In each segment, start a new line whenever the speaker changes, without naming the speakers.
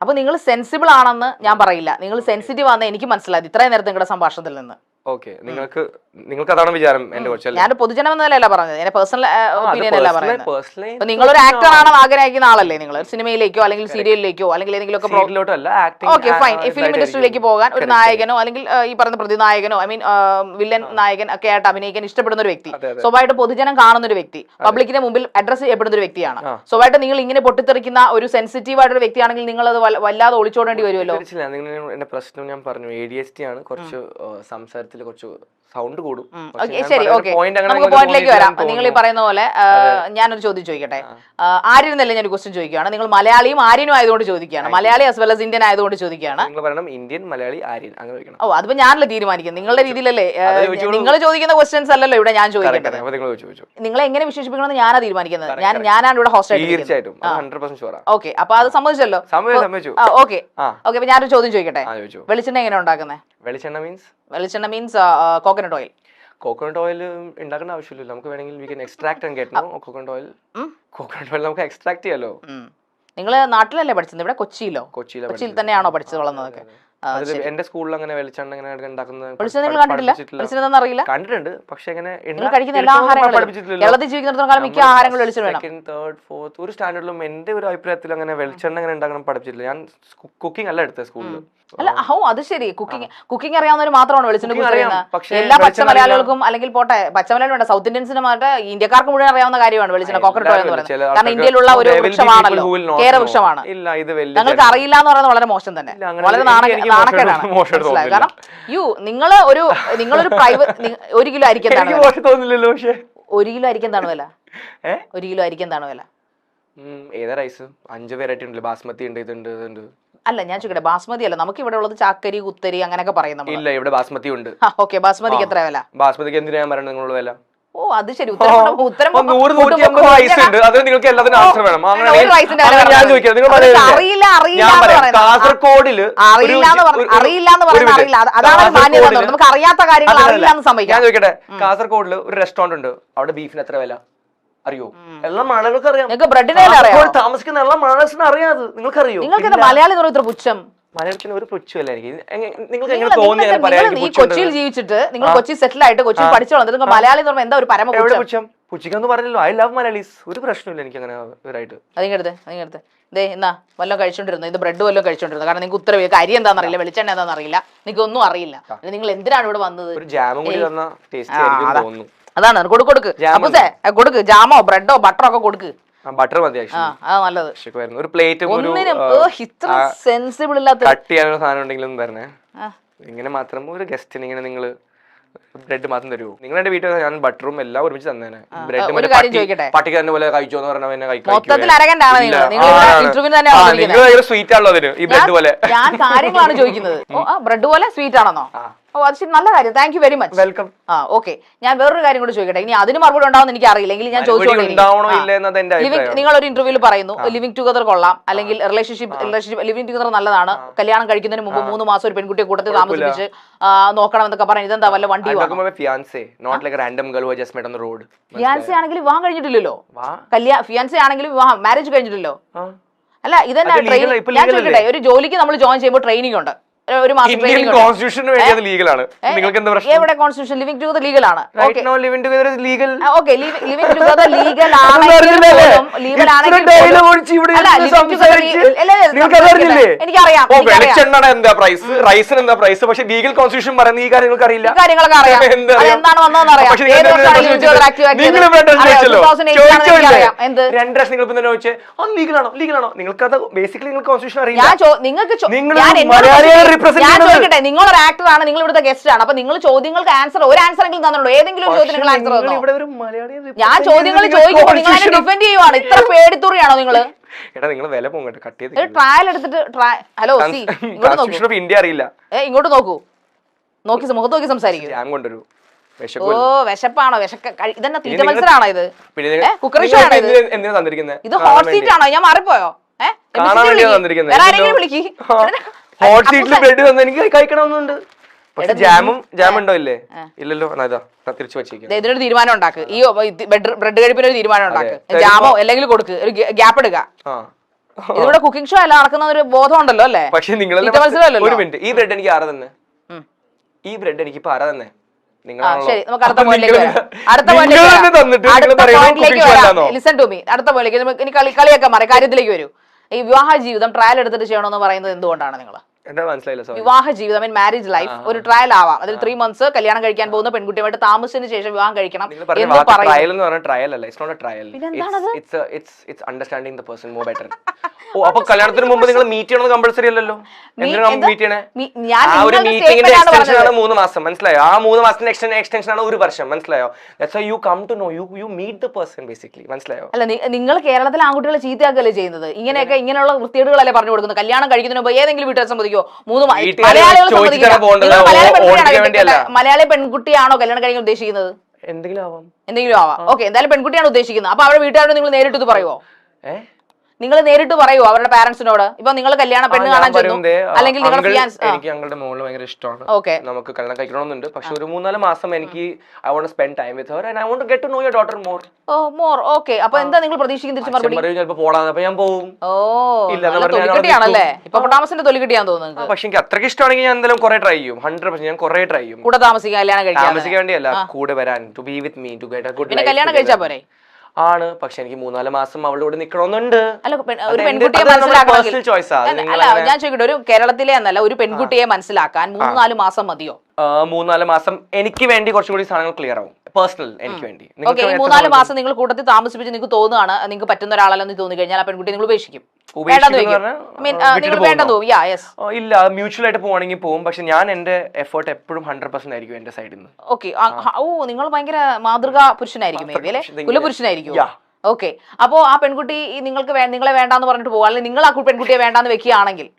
അപ്പൊ നിങ്ങൾ സെൻസിബിൾ ആണെന്ന് ഞാൻ പറയില്ല, നിങ്ങൾ സെൻസിറ്റീവ് ആണെന്ന് എനിക്ക് മനസ്സിലായി ഇത്രയും നേരത്തെ നിങ്ങളുടെ സംഭാഷണത്തിൽ നിന്ന്.
ഓക്കെ, നിങ്ങൾക്ക് അതാണ് വിചാരം എന്റെ കുറിച്ച്?
ഞാൻ പൊതുജനം എന്നല്ല പറഞ്ഞത്, എന്റെ പേഴ്സണൽ ഒപ്പീനിയൻ അല്ല പറയുന്നത്. നിങ്ങളൊരു ആക്ടർ ആണെന്ന് ആഗ്രഹിക്കുന്ന ആളല്ലേ നിങ്ങൾ? സിനിമയിലേക്കോ അല്ലെങ്കിൽ സീരിയലിലേക്കോ അല്ലെങ്കിൽ ഏതെങ്കിലും ഓക്കെ ഫൈൻ, ഫിലിം ഇൻഡസ്ട്രിയിലേക്ക് പോകാൻ ഒരു നായകനോ അല്ലെങ്കിൽ ഈ പറയുന്ന പ്രതിനായകനോ ഐ മീൻ വില്ലൻ നായകൻ ഒക്കെ ആയിട്ട് അഭിനയിക്കാൻ ഇഷ്ടപ്പെടുന്ന ഒരു വ്യക്തി, സ്വാഭാവികമായിട്ട് പൊതുജനം കാണുന്ന ഒരു വ്യക്തി, പബ്ലിക്കിന്റെ മുമ്പിൽ അഡ്രസ് ചെയ്യപ്പെടുന്ന ഒരു വ്യക്തിയാണ്. സ്വാഭാവികമായിട്ട് നിങ്ങൾ ഇങ്ങനെ പൊട്ടിത്തെറിക്കുന്ന ഒരു സെൻസിറ്റീവ് ആയിട്ടൊരു വ്യക്തിയാണെങ്കിൽ നിങ്ങൾ അത് വല്ലാതെ ഒളിച്ചോടേണ്ടി വരുമല്ലോ.
എന്റെ പ്രശ്നം ഞാൻ പറഞ്ഞു, ADHD ആണ്, കുറച്ച് സംസാരത്തിൽ കുറച്ച് സൗണ്ട് കൂടും.
ശരി, ഓക്കെ, നമുക്ക് പോയിന്റിലേക്ക് വരാം. നിങ്ങൾ ഈ പറയുന്ന പോലെ ഞാനൊരു ചോദ്യം ചോദിക്കട്ടെ. ആര്യൻ എന്നല്ല ഞാൻ ക്വസ്റ്റ്യൻ ചോദിക്കുകയാണ്, നിങ്ങൾ മലയാളിയും ആര്യനും ആയതുകൊണ്ട് ചോദിക്കുകയാണ്, Malayali as well as Indian ആയതുകൊണ്ട് ചോദിക്കുകയാണ്.
ഇന്ത്യൻ, മലയാളി, ആര്യൻ അങ്ങനെ ചോദിക്കണം.
ഓ, അതിപ്പോ ഞാനല്ലേ തീരുമാനിക്കുന്നത്, നിങ്ങളുടെ രീതിയിലല്ലേ? നിങ്ങൾ ചോദിക്കുന്ന ക്വസ്റ്റ്യൻസ് അല്ലല്ലോ ഇവിടെ ഞാൻ ചോദിക്കേണ്ടത്. നിങ്ങളെ എങ്ങനെ വിശേഷിപ്പിക്കണമെന്ന് ഞാനാ തീരുമാനിക്കുന്നത്, ഞാനാണ് ഇവിടെ ഹോസ്റ്റ് ആയിട്ട്. ഓക്കെ, അപ്പൊ അത് സമ്മതിച്ചല്ലോ. ഓക്കെ ഓക്കെ, അപ്പൊ ഞാനൊരു ചോദ്യം ചോദിക്കട്ടെ. വെളിച്ചെണ്ണ എങ്ങനെ ഉണ്ടാക്കുന്നത്? വെളിച്ചെണ്ണ means coconut oil.
Coconut oil ഉണ്ടാക്കേണ്ട ആവശ്യമില്ല, നമുക്ക് വേണമെങ്കിൽ എക്സ്ട്രാക്ട് കോക്കനട്ട് ഓയിൽ നമുക്ക് എക്സ്ട്രാക്ട് ചെയ്യാലോ.
നിങ്ങൾ നാട്ടിലല്ലേ പഠിച്ചത്? ഇവിടെ കൊച്ചിയിൽ തന്നെയാണോ പഠിച്ചത് വളർന്നതൊക്കെ?
എന്റെ സ്കൂളിൽ അങ്ങനെ വെളിച്ചെണ്ണ കണ്ടിട്ടുണ്ട്, പക്ഷെ
കഴിക്കുന്ന എല്ലാ ആഹാരങ്ങളും കേരളത്തിൽ ജീവിക്കുന്നിടത്തോളം കാലം മിക്ക ആഹാരങ്ങളും വെളിച്ചെണ്ണ വേണം.
സെക്കൻഡ്, തേർഡ്, ഫോർത്ത് ഒരു സ്റ്റാൻഡേർഡിലും എന്റെ ഒരു അഭിപ്രായത്തിൽ അങ്ങനെ വെളിച്ചെണ്ണ എങ്ങനെ ഉണ്ടാക്കണം പഠിപ്പിച്ചിട്ടില്ല. ഞാൻ കുക്കിംഗ് അല്ല എടുത്തത് സ്കൂളിൽ.
അല്ല, അത് ശരി, കുക്കിംഗ് അറിയാവുന്നവർ മാത്രമാണ് വെളിച്ചെണ്ണ കുറിച്ച് അറിയുന്നത്. എല്ലാ പച്ചമലയാളികൾക്കും അല്ലെങ്കിൽ പോട്ടെ, പച്ചമലയാളം വേണ്ട, സൗത്ത് ഇന്ത്യൻസിന് മാത്രമേ ഇന്ത്യക്കാർക്ക് മുഴുവൻ അറിയാവുന്ന കാര്യമാണ് വെളിച്ചെണ്ണ, കോക്കനട്ട് ഓയിൽ എന്ന് പറയുന്നത്. കാരണം ഇന്ത്യയിലുള്ള ഒരു വൃക്ഷമാണല്ലോ, കേരവൃക്ഷമാണ്. നിങ്ങൾക്ക് അറിയില്ല എന്ന് പറയുന്നത് വളരെ മോശം തന്നെ, വളരെ നാണക്കേടാണ്. കാരണം നിങ്ങളൊരു പ്രൈവറ്റ് 1 കിലോ അരിക്ക് എന്താണ് വില? 1 കിലോ അരിക്ക് എന്താണ് വില? 1 കിലോ അരിക്ക് എന്താണ് വില?
ഏതാ റൈസ്? 5 വെറൈറ്റി ഉണ്ടല്ലോ, ബാസ്മതി ഉണ്ട്, ഇതുണ്ട്.
അല്ല, ഞാൻ ചോദിക്കട്ടെ, ബാസ്മതി അല്ല, നമുക്ക് ഇവിടെ ഉള്ളത് ചാക്കരി, കുത്തരി അങ്ങനെയൊക്കെ പറയുന്നത്.
ഇല്ല, ഇവിടെ ബാസ്മതി ഉണ്ട്.
ഓക്കെ, ബാസ്മതിക്ക് എത്ര വില?
ബാസ്മതിക്ക് എന്തിനാ ഞാൻ പറയുന്നത് നിങ്ങളുടെ വില?
ഓ, അത് ശരി, ഉത്തരം
കാസർഗോഡില്
നമുക്ക് അറിയാത്ത കാര്യങ്ങൾ
ഞാൻ ചോദിക്കട്ടെ, കാസർഗോഡില് ഒരു റെസ്റ്റോറന്റ് ഉണ്ട്, അവിടെ ബീഫിന് എത്ര വില അറിയോ? എല്ലാ മലകൾക്ക് അറിയാം, താമസിക്കുന്ന എല്ലാ മലയാളിസിനും അറിയാതെ. നിങ്ങൾക്കറിയോ?
നിങ്ങൾക്ക് മലയാളി ഇത്ര പുച്ഛം?
മലയാളത്തിന് ഒരു പുച്ഛമല്ല എനിക്ക്. നിങ്ങൾക്ക് എങ്ങനെ തോന്നി?
കൊച്ചിയിൽ ജീവിച്ചിട്ട് നിങ്ങൾ കൊച്ചി സെറ്റിൽ ആയിട്ട് കൊച്ചിയിൽ പഠിച്ചു വന്നിട്ട് മലയാളി എന്ന് പറയുമ്പോൾ എന്താ ഒരു പരമ
പുച്ഛം? പുച്ഛിക്കാന്ന് പറഞ്ഞല്ലോ, ഐ ലവ് മലയാളീസ്, ഒരു പ്രശ്നമില്ല എനിക്ക് അങ്ങനെ ഇവരായിട്ട്.
അതിങ്ങടുത്ത് ദേ എന്നാ വല്ലതും കഴിച്ചോണ്ടിരുന്നു, ഇത് ബ്രെഡ് വല്ലതും കഴിച്ചോണ്ടിരുന്നു. കാരണം നിങ്ങൾക്ക് ഉത്തരവ് അരി എന്താണെന്ന് അറിയില്ല, വെളിച്ചെണ്ണ എന്താണെന്ന് അറിയില്ല, നിങ്ങൾക്ക് ഒന്നും അറിയില്ല. നിങ്ങൾ എന്തിനാണ് ഇവിടെ വന്നത്?
ഒരു ജാമും കൂടി തന്ന ടേസ്റ്റ് ആയിരിക്കും തോന്നുന്നു.
അതാണ്, കൊടുക്ക് ജാമോ ബ്രെഡോ ബട്ടറോ ഒക്കെ കൊടുക്ക്.
ബട്ടർ മതി,
നല്ലത്.
ഒരു പ്ലേറ്റ്
ഇത്ര സെൻസിബിൾ ഇല്ലാത്ത
കട്ട് ചെയ്യാനുള്ള സാധനം ഉണ്ടെങ്കിലും തരണേ. ഇങ്ങനെ മാത്രം ഒരു ഗസ്റ്റിന് ഇങ്ങനെ നിങ്ങള് ബ്രെഡ് മാത്രം തരുമോ? നിങ്ങളുടെ വീട്ടിൽ ഞാൻ ബട്ടറും എല്ലാം ഒരുമിച്ച് തന്നേനെ. ബ്രെഡ് പട്ടിക്കാരന്റെ പോലെ കഴിച്ചോന്ന് പറഞ്ഞാൽ സ്വീറ്റ് ആണല്ലോ അതിന്, ഈ ബ്രെഡ് പോലെ.
ഞാൻ കാര്യങ്ങളാണ് ചോദിക്കുന്നത്. ബ്രെഡ് പോലെ സ്വീറ്റ് ആണെന്നോ? ഓ, അത് ശരി, നല്ല കാര്യം, thank you very much,
welcome.
Okay, ഞാൻ വേറൊരു കാര്യം കൂടി ചോദിക്കട്ടെ. ഇനി അതിന് മറുപടി ഉണ്ടാവുമെന്ന് എനിക്ക് അറിയില്ല, എങ്കിൽ ഞാൻ ചോദിച്ചോളൂ. നിങ്ങൾ ഒരു ഇന്റർവ്യൂവിൽ പറയുന്നു ലിവിംഗ് ടുഗദർ കൊള്ളാം, അല്ലെങ്കിൽ റിലേഷൻഷിപ്പ് ലിവിംഗ് ടുഗദർ നല്ലതാണ്, കല്യാണം കഴിക്കുന്നതിന് മുമ്പ് 3 മാസം ഒരു പെൺകുട്ടിയെ കൂട്ടത്തിൽ താമസിപ്പിച്ച് നോക്കണം എന്നൊക്കെ പറഞ്ഞു. ഇതെന്താ വല്ല വണ്ടി? ഫിയാൻസെ ആണെങ്കിൽ വിവാഹം കഴിഞ്ഞിട്ടില്ലല്ലോ, ഫിയാൻസെ ആണെങ്കിലും വിവാഹം മാരേജ് കഴിഞ്ഞിട്ടില്ലോ. അല്ല, ഇതെന്നാ ട്രെയിനിങ്? ഞാൻ ചോദിക്കട്ടെ, ഒരു ജോലിക്ക് നമ്മൾ ജോയിൻ ചെയ്യുമ്പോൾ ട്രെയിനിങ് ഉണ്ട്, ഒരു മാസം ട്രെയിനിങ്.
നിങ്ങൾക്ക് എന്താ പ്രശ്നം?
എവിടെ കോൺസ്റ്റിറ്റ്യൂഷൻ? ലിവിംഗ് ടുഗദർ ലീഗലാണ്.
Living together legal.
Okay, living together legal ആണെങ്കിൽ എനിക്കറിയാം.
വെളിച്ചെണ്ണ എന്താ പ്രൈസ്, റൈസിന് എന്താ പ്രൈസ്, പക്ഷെ ലീഗൽ കോൺസ്റ്റിറ്റ്യൂഷൻ പറയുന്ന ഈ കാര്യങ്ങൾക്ക് അറിയില്ല.
കാര്യങ്ങളൊക്കെ അറിയാം, എന്താണ് വന്നതെന്ന് അറിയാം.
2 ലക്ഷം നിങ്ങൾ പിന്നെ ചോദിച്ചേ ലീഗലാണോ? ലീഗലാണോ? നിങ്ങൾക്കത് ബേസിക്കലി നിങ്ങൾ കോൺസ്റ്റിറ്റ്യൂഷൻ അറിയില്ല.
ഞാൻ ചോദിക്കട്ടെ, നിങ്ങളൊരു ആക്ടർ ആണ്, നിങ്ങൾ ഇവിടുത്തെ ഗസ്റ്റ് ആണ്, അപ്പൊ നിങ്ങൾ ചോദ്യങ്ങൾക്ക് ഒരു ആൻസർ എങ്കിലും തന്നുള്ളൂ. ഏതെങ്കിലും ഒരു ചോദ്യം നിങ്ങൾ ആൻസർ തന്നോ? ഞാൻ ചോദ്യങ്ങൾ ചോദിക്കുമ്പോൾ നിങ്ങൾ അതിനെ ഡിഫെൻഡ് ചെയ്യുവാണ്. ഇത്ര പേടിത്തുറിയാണോ നിങ്ങൾ? ട്രയൽ എടുത്തിട്ട് ഹലോ
ഇന്ത്യ അറിയില്ല,
ഇങ്ങോട്ട് നോക്കൂ, മുഖത്ത് നോക്കി സംസാരിക്കും. ഓ, വിശപ്പാണോ? ഇതെന്നാ തീറ്റ മത്സരമാണോ ഇത്? കുക്കറി ഷോ ആണോ ഇത്? ഹോട്ട് സീറ്റ് ആണോ? ഞാൻ മാറിപ്പോയോ? വിളിക്ക്.
ഹോട്ട് സീറ്റിൽ ബ്രെഡ് തന്നെ എനിക്ക് കഴിക്കണമെന്നുണ്ട്. പക്ഷെ ജാം ഉണ്ടോ? ഇല്ലേ, ഇല്ലല്ലോ. തിരിച്ചു വെച്ചേക്കും.
ഇതിനൊരു തീരുമാനം ഉണ്ടാക്ക്, ഈ ബ്രെഡ് കഴിപ്പിന് ഒരു തീരുമാനം ഉണ്ടാക്ക്. ജാമോ അല്ലെങ്കിൽ കൊടുക്ക്, ഒരു ഗ്യാപ്പ് എടുക്ക. ഇതിവിടെ കുക്കിംഗ് ഷോ അല്ല നടക്കുന്ന ഒരു ബോധം ഉണ്ടല്ലോ അല്ലേ?
പക്ഷെ നിങ്ങൾ ഒരു മിനിറ്റ്, ഈ ബ്രെഡ് എനിക്ക് ആരാ തന്നെ? ഈ ബ്രെഡ് എനിക്ക് ഇപ്പൊ ആരാ തന്നെ?
ശരി, നമുക്ക് അടുത്ത പോയിന്റിലേക്ക് വരാം. അടുത്ത പോയിന്റിലേക്ക് വരാം. Listen to me. അടുത്ത പോയിന്റിലേക്ക് ഇനി കളിയൊക്കെ മാറി കാര്യത്തിലേക്ക് വരൂ. ഈ വിവാഹ ജീവിതം ട്രയൽ എടുത്തിട്ട് ചെയ്യണമെന്ന് പറയുന്നത് എന്തുകൊണ്ടാണ് നിങ്ങൾ? വിവാഹ ജീവിതം, ഐ മീൻ മാരേജ് ലൈഫ് ഒരു ട്രയൽ ആവാം. അതിൽ 3 months കല്യാണം കഴിക്കാൻ പോകുന്ന പെൺകുട്ടിയുമായിട്ട് താമസിച്ചതിന് ശേഷം വിവാഹം കഴിക്കണം എന്ന്
അപ്പൊ കല്യാണത്തിന് മുമ്പ് നിങ്ങൾ മീറ്റ് ചെയ്യണമെന്ന് കമ്പൾസറി അല്ലല്ലോ. മീറ്റ് ചെയ്യണേ 3 മാസം, മനസ്സിലായോ? ആ 3 മാസത്തിന്റെ എക്സ്റ്റൻഷൻ ആണ് 1 വർഷം, മനസ്സിലായോ? You come to know, you meet the person basically, മനസ്സിലായോ?
അല്ല, നിങ്ങൾ കേരളത്തിലെ ആൺകുട്ടികളെ ചീത്തയാക്കല്ലേ ചെയ്യുന്നത്? ഇങ്ങനെയുള്ള വൃത്തികേടുകളല്ലേ പറഞ്ഞു കൊടുക്കുന്നത്? കല്യാണം കഴിക്കുന്നതിന് മുമ്പ് ഏതെങ്കിലും വീട്ടുകാർ സമ്മതിക്കോ? മലയാളി പെൺകുട്ടിയാണോ കല്യാണം കഴിക്കാൻ ഉദ്ദേശിക്കുന്നത്? എന്തെങ്കിലും ആവാം. ഓക്കെ, എന്തായാലും പെൺകുട്ടിയാണ് ഉദ്ദേശിക്കുന്നത്. അപ്പൊ അവരുടെ വീട്ടുകാരോട് നിങ്ങൾ നേരിട്ട് പറയുവോ? നിങ്ങൾ നേരിട്ട് പറയുമോ അവരുടെ പാരന്റ്സിനോട്? ഇപ്പൊ നിങ്ങൾ കല്യാണ പെണ്ണ് കാണാൻ ചെന്നു, അല്ലെങ്കിൽ
എനിക്ക് ഞങ്ങളുടെ മോള് ഭയങ്കര ഇഷ്ടമാണ്, നമുക്ക് കല്യാണം കഴിക്കണമെന്നുണ്ട്, പക്ഷെ ഒരു 3-4 മാസം എനിക്ക് I want spend time with her and I want to get to know your daughter more.
Okay, അപ്പൊ എന്താ നിങ്ങൾ പ്രതീക്ഷിക്കുന്ന തിരിച്ചു മറുപടി?
ചിലപ്പോൾ പോടാന്ന്, അപ്പൊ ഞാൻ പോകും.
തൊലിക്കെട്ടിയാണല്ലേ ഇപ്പൊ പൊട്ടാമസിന്റെ തൊലിക്കെട്ടിയാന്ന് തോന്നുന്നത്.
പക്ഷെ എനിക്ക് അത്രയ്ക്ക് ഇഷ്ടമാണെങ്കിൽ ഞാൻ എന്തായാലും കുറെ ട്രൈ ചെയ്യും. 100% ഞാൻ കുറെ ട്രൈ ചെയ്യും.
കൂടെ താമസിക്കാൻ, കല്യാണം കഴിക്കാൻ,
താമസിക്കാൻ വേണ്ടിയല്ല, കൂടെ വരാൻ, to be with me, to get a good life.
കല്യാണം കഴിച്ചാ പോരെ?
ആണ്, പക്ഷെ എനിക്ക് 3-4 മാസം അവളുടെ കൂടെ നിൽക്കണമെന്നുണ്ട്.
അല്ല, ഒരു പെൺകുട്ടിയെ മനസ്സിലാക്കണമെങ്കിൽ, അല്ല ഞാൻ ചോദിക്കട്ടെ, ഒരു കേരളത്തിലെ എന്നല്ല, ഒരു പെൺകുട്ടിയെ മനസ്സിലാക്കാൻ 3-4 മാസം മതിയോ?
3-4 മാസം എനിക്ക് വേണ്ടി കുറച്ചും കൂടി സാധനങ്ങൾ ക്ലിയർ ആവും, പേഴ്സണൽ എനിക്ക് വേണ്ടി.
ഓക്കെ, ഈ 3-4 മാസം നിങ്ങൾ കൂട്ടത്തിൽ താമസിപ്പിച്ച് നിങ്ങൾക്ക് തോന്നുകയാണ് നിങ്ങൾക്ക് പറ്റുന്ന ഒരാളല്ലെന്ന് തോന്നി കഴിഞ്ഞാൽ ആ പെൺകുട്ടി നിങ്ങൾ ഉപേക്ഷിക്കും?
ഇല്ല, മ്യൂച്വൽ ആയിട്ട് പോവാണെങ്കിൽ പോകും, പക്ഷെ ഞാൻ എന്റെ എഫേർട്ട് എപ്പോഴും 100% ആയിരിക്കും എന്റെ സൈഡിൽ നിന്ന്.
ഓക്കെ, നിങ്ങൾ ഭയങ്കര മാതൃകാ പുരുഷനായിരിക്കും, കുലപുരുഷനായിരിക്കും. ഓക്കെ, അപ്പോ ആ പെൺകുട്ടി നിങ്ങളെ വേണ്ടാന്ന് പറഞ്ഞിട്ട് പോവാ, അല്ലെങ്കിൽ നിങ്ങൾ ആ പെൺകുട്ടിയെ വേണ്ടാന്ന് വെക്കുകയാണെങ്കിൽ,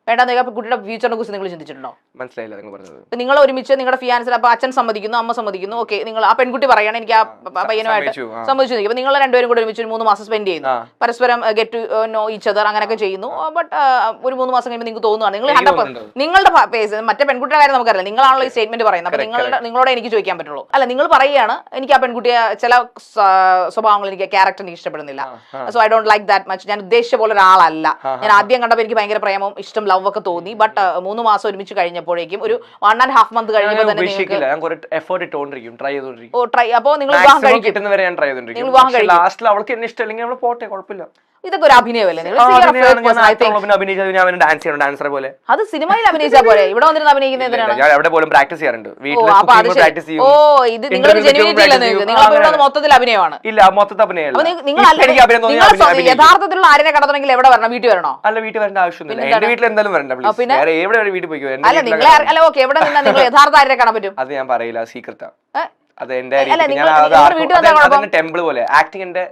വേണ്ടാന്ന് വെക്കാൻ കുട്ടിയുടെ ഫ്യൂച്ചറിനെ കുറിച്ച് നിങ്ങൾ ചിന്തിച്ചിട്ടുണ്ടോ?
മനസ്സിലായില്ല നിങ്ങൾ പറഞ്ഞത്.
നിങ്ങൾ ഒരുമിച്ച് നിങ്ങളുടെ ഫിയാൻസിൽ, അപ്പൊ അച്ഛൻ സമ്മതിക്കുന്നു, അമ്മ സമ്മതിക്കുന്നു, ഓക്കെ, നിങ്ങൾ ആ പെൺകുട്ടി പറയണം എനിക്ക് ആ പയ്യനുമായിട്ട് സമ്മതിച്ചു നിൽക്കും. നിങ്ങൾ രണ്ടുപേരും കൂടെ ഒരുമിച്ച് 3 മാസം സ്പെൻഡ് ചെയ്യുന്നു, പരസ്പരം get to know each other, അങ്ങനെയൊക്കെ ചെയ്യുന്നു. ബട്ട് ഒരു 3 മാസം കഴിയുമ്പോൾ നിങ്ങൾക്ക് തോന്നുകയാണ് നിങ്ങളുടെ പേസ്, മറ്റേ പെൺകുട്ടിയുടെ കാര്യം നമുക്കറിയില്ല, നിങ്ങളാണല്ലോ ഈ സ്റ്റേറ്റ്മെന്റ് പറയുന്നത്. അപ്പൊ നിങ്ങളോട് എനിക്ക് ചോദിക്കാൻ പറ്റുള്ളൂ. അല്ല, നിങ്ങൾ പറയുകയാണ് എനിക്ക് ആ പെൺകുട്ടിയെ ചില സ്വഭാവങ്ങൾ, എനിക്ക് ക്യാരക്ടർ എനിക്ക് ഇഷ്ടപ്പെടുന്നില്ല, so I don't like that much. ഞാൻ ഉദ്ദേശിച്ച പോലെ ഒരാളല്ല. ഞാൻ ആദ്യം കണ്ടപ്പോൾ എനിക്ക് ഭയങ്കര പ്രേമം, ഇഷ്ടം, ലവ് ഒക്കെ തോന്നി. ബട്ട് 3 മാസം ഒരുമിച്ച് കഴിഞ്ഞപ്പോഴേക്കും, ഒരു 1.5 month കഴിഞ്ഞപ്പോൾ തന്നെ അപ്പോ നിങ്ങൾ വിവാഹം കഴിക്കും. ഇതൊക്കെ ഒരു അഭിനയമല്ലേ? അത് സിനിമയിൽ അഭിനയിച്ചാൽ പോലെ ഇവിടെ വന്നിരുന്ന് അഭിനയിക്കുന്നത് മൊത്തത്തിൽ അഭിനയമാണ്. യഥാർത്ഥത്തിലുള്ള ആരെന്നെ കടത്തണമെങ്കിൽ എവിടെ വരണം? വീട്ടിൽ വരണോ?
അല്ല, വീട്ടിൽ വരേണ്ട ആവശ്യമൊന്നുമില്ല.
പിന്നെ അല്ല, നിങ്ങളെ അല്ല, ഓക്കെ, എവിടെ നിന്നാ നിങ്ങൾ യഥാർത്ഥ ആരെ കാണാൻ പറ്റും?
അത് ഞാൻ പറയില്ല, സീക്രട്ടാ. അത് എന്റെ ടെമ്പിൾ പോലെ ആക്ടിങ്ങിന്റെ.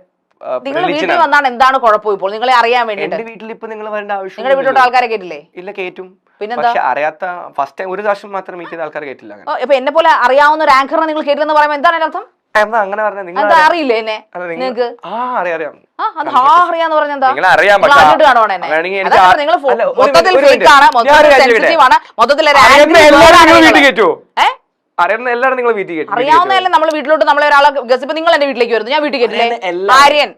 നിങ്ങൾ വീട്ടിൽ വന്നാണ് എന്താണ് കുഴപ്പം? ഇപ്പോൾ നിങ്ങളെ അറിയാൻ വേണ്ടിട്ട്
വീട്ടിൽ ഇപ്പൊ നിങ്ങൾ വരേണ്ട ആവശ്യം.
നിങ്ങളുടെ വീട്ടിലോട്ട് ആൾക്കാരെ കേട്ടില്ലേ?
ഇല്ല, കേറ്റും. പിന്നെന്താ, അറിയാത്ത ഫസ്റ്റ് ടൈം ഒരു പ്രാവശ്യം മാത്രം മീറ്റ് ചെയ്ത ആൾക്കാരെ കേട്ടില്ല.
ഇപ്പൊ എന്നെ പോലെ അറിയാവുന്ന ഒരു ആങ്കറിനെ നിങ്ങൾ കേട്ടില്ലെന്ന് പറയുമ്പോൾ എന്താണ് അർത്ഥം?
അങ്ങനെ പറഞ്ഞ അറിയില്ലേ എന്നെ?
നിങ്ങൾക്ക്
അറിയാം.
അത് അറിയാന്ന് പറഞ്ഞെന്താ?
അറിയുന്ന എല്ലാവരും നിങ്ങൾ വീട്ടിൽ കേട്ടു.
അറിയാവുന്നതല്ലേ നമ്മൾ വീട്ടിലോട്ട് നമ്മളെ ഒരാളെ ഗസിപ്പ്. നിങ്ങൾ എന്റെ വീട്ടിലേക്ക് വരുന്നു, ഞാൻ വീട്ടിൽ കേട്ടില്ലേ? ആര്യൻ,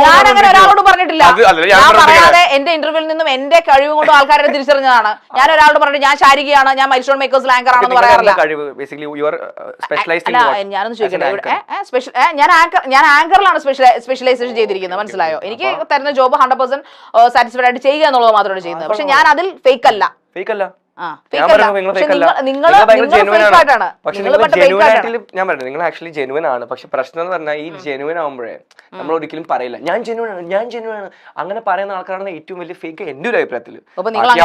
ഞാൻ അങ്ങനെ ഒരാളോട് പറഞ്ഞിട്ടില്ല. ഞാൻ പറയാതെ എന്റെ ഇന്റർവ്യൂവിൽ നിന്നും എന്റെ കഴിവ് കൊണ്ട് ആൾക്കാരെ തിരിച്ചറിഞ്ഞതാണ്. ഞാൻ ഒരാളോട് പറഞ്ഞിട്ട് ഞാൻ ശാരികയാണ്, ഞാൻ മൈൽസ്റ്റോൺ മേക്കേഴ്സ് ആങ്കർ ആണെന്ന് പറയാറില്ല. ഞാനൊന്ന് ചോദിക്കട്ടെ, ഞാൻ ആങ്കറിലാണ് സ്പെഷ്യലൈസേഷൻ ചെയ്തിരിക്കുന്നത്, മനസ്സിലായോ? എനിക്ക് തരുന്ന ജോബ് 100% സാറ്റിസ്ഫൈഡ് ആയിട്ട് ചെയ്യുക എന്നുള്ളത് മാത്രമാണ് ചെയ്യുന്നത്. പക്ഷെ ഞാൻ അതിൽ ഫേക്ക് അല്ല.
നിങ്ങൾ ആക്ച്വലി ജെനുവൻ ആണ്. പക്ഷെ പ്രശ്നം എന്ന് പറഞ്ഞാൽ ഈ ജെനുവൻ ആകുമ്പോഴേ നമ്മൾ ഒരിക്കലും പറയില്ല ഞാൻ ജെനുവൻ ആണ്. അങ്ങനെ പറയുന്ന ആൾക്കാരാണ് ഏറ്റവും വലിയ ഫേക്ക് എന്റെ ഒരു അഭിപ്രായത്തിൽ.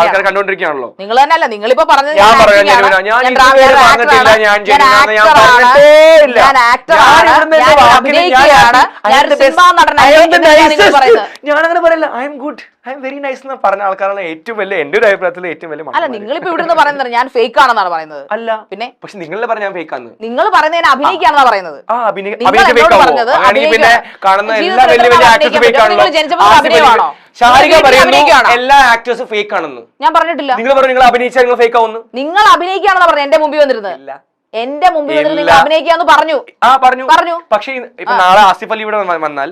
ആൾക്കാർ കണ്ടോണ്ടിരിക്കുകയാണല്ലോ.
നിങ്ങൾ തന്നെയല്ല, നിങ്ങളിപ്പോ പറഞ്ഞത്
ഞാനങ്ങനെ പറയില്ല. I M good, I am very nice എന്ന് പറഞ്ഞ ആൾക്കാരാണ് ഏറ്റവും വലിയ എന്റെ ഒരു അഭിപ്രായത്തിൽ ഏറ്റവും വലിയ.
അല്ല, നിങ്ങളിപ്പോ ഇവിടുന്ന് പറയുന്നത് ഞാൻ ഫേക്ക് ആണെന്നാണ് പറയുന്നത്.
അല്ല, പിന്നെ പക്ഷെ നിങ്ങളെ പറഞ്ഞ ഞാൻ ഫേക്ക് ആണ്.
നിങ്ങൾ പറയുന്നതിന് അഭിനയിക്കാണെന്നാ പറയുന്നത്.
എല്ലാ ആക്ടേഴ്സും ഫേക്ക് ആണെന്ന്
ഞാൻ പറഞ്ഞിട്ടില്ല.
നിങ്ങൾ പറഞ്ഞു നിങ്ങൾ അഭിനയിച്ചാൽ നിങ്ങൾ ഫേക്ക് ആവുന്നു.
നിങ്ങൾ അഭിനയിക്കുകയാണെന്ന് പറഞ്ഞു എന്റെ മുമ്പിൽ വന്നിരുന്നത്. എന്റെ മുമ്പിൽ വന്നിട്ട് നിങ്ങൾ അഭിനയിക്കാന്ന് പറഞ്ഞു.
പറഞ്ഞു. പക്ഷെ ഇപ്പൊ നാളെ ആസിഫ് അലി ഇവിടെ വന്നാൽ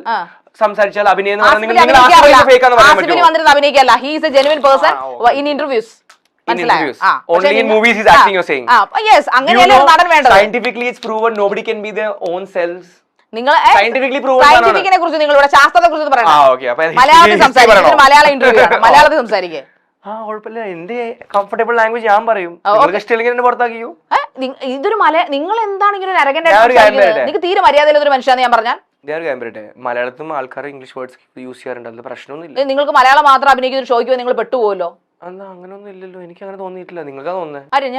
സംസാരിച്ചാൽ അഭിനയം
വന്നിരുന്ന് അഭിനയിക്കല്ല. He is a genuine person in interviews.
Only in movies he's acting, you're saying.
Yes, അങ്ങനെയല്ലേ ഒരു നടൻ വേണ്ടത്.
Scientifically it's proven nobody can be their own selves.
നിങ്ങൾ
സയന്റിഫിക്കിനെ
കുറിച്ച് നിങ്ങൾ ഇവിടെ ശാസ്ത്രത്തെ കുറിച്ച് പറയണം. മലയാളത്തിൽ സംസാരിക്കും. മലയാളം ഇന്റർവ്യൂ ആണ്. മലയാളത്തിൽ സംസാരിക്കേ.
കുഴപ്പമില്ല, എന്റെ കംഫർട്ടബിൾ ലാംഗ്വേജ് ഞാൻ പറയും. ഇഷ്ടമില്ലെങ്കിൽ പുറത്താക്കിയോ.
ഇതൊരു നിങ്ങൾ എന്താണ് ഇങ്ങനെ നിങ്ങൾക്ക് തീരെ മര്യാദയില്ലാത്തൊരു മനുഷ്യന്ന് ഞാൻ പറഞ്ഞാൽ.
മലയാളത്തിലും ആൾക്കാർ ഇംഗ്ലീഷ് വേർഡ്സ് യൂസ് ചെയ്യാറുണ്ട്, അതിൽ പ്രശ്നമൊന്നുമില്ല.
നിങ്ങൾക്ക് മലയാളം മാത്രം അഭിനയിക്കുന്ന ഒരു ഷോയ്ക്ക് നിങ്ങൾ പെട്ടുപോകല്ലോ.
അങ്ങനൊന്നും ഇല്ലല്ലോ, എനിക്ക് അങ്ങനെ തോന്നിയിട്ടില്ല. നിങ്ങൾക്കാ തോന്നുന്നത്.